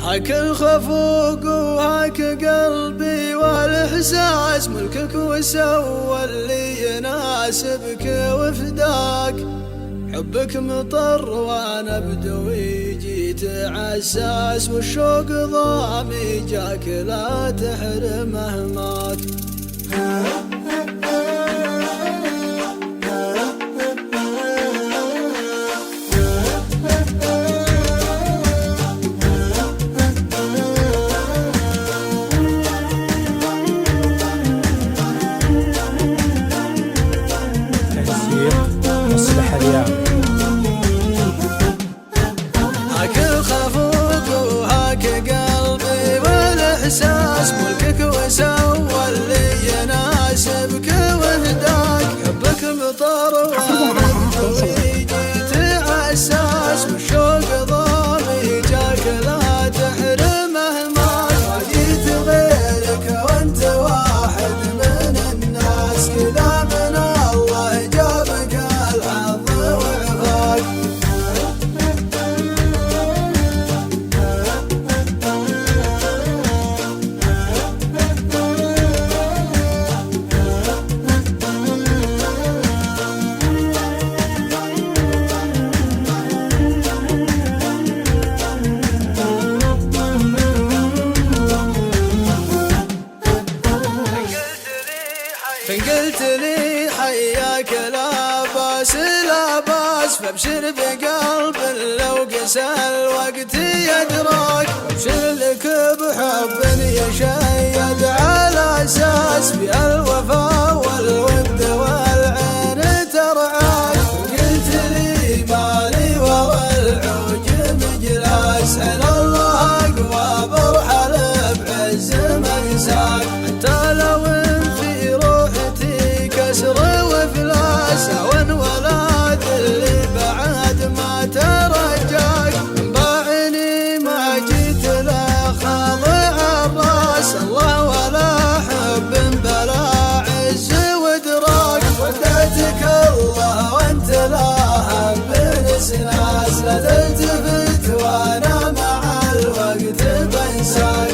هاك الخفوق وهاك قلبي والإحساس ملكك وسوى اللي يناسبك وفداك. حبك مطر وانا بدوي جيت عساس والشوق ضامي جاك لا تحرمه ماك. مصلح اليوم. هاك الخفوق وهاك قلبي والإحساس ملكك وسوى اللي يناسبك وهداك. حبك مطر وانا بدوي جيت عساس والشوق ضامي جاك لا تحرمه ماك. ما جيت غيرك وانت واحد من الناس كذا من الله جابك الحظ وعفاك. فإن قلت لي حياك لا باس لا باس فابشر بقلب لو قسى الوقت يدراك. ابشر لك بحب يشيد على اساس بالوفا والود والعين ترعاك. قلت لي مالي ورا العوج مجلاس على الله اقوى برحل بعز مقساك. حتى لو كسر وفلاس هون ولاد اللي بعد ما ترجاك. باعني ما جيت له خاضع الراس الله ولا حب بلا عز وادراك. ودعتك الله وانت لا بنسناس لا تلتفت وانا مع الوقت بنساك.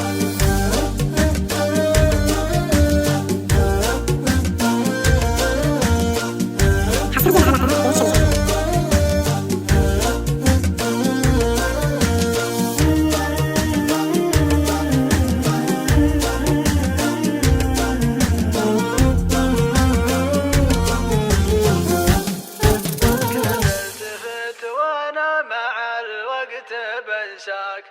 وانا مع الوقت بنساك.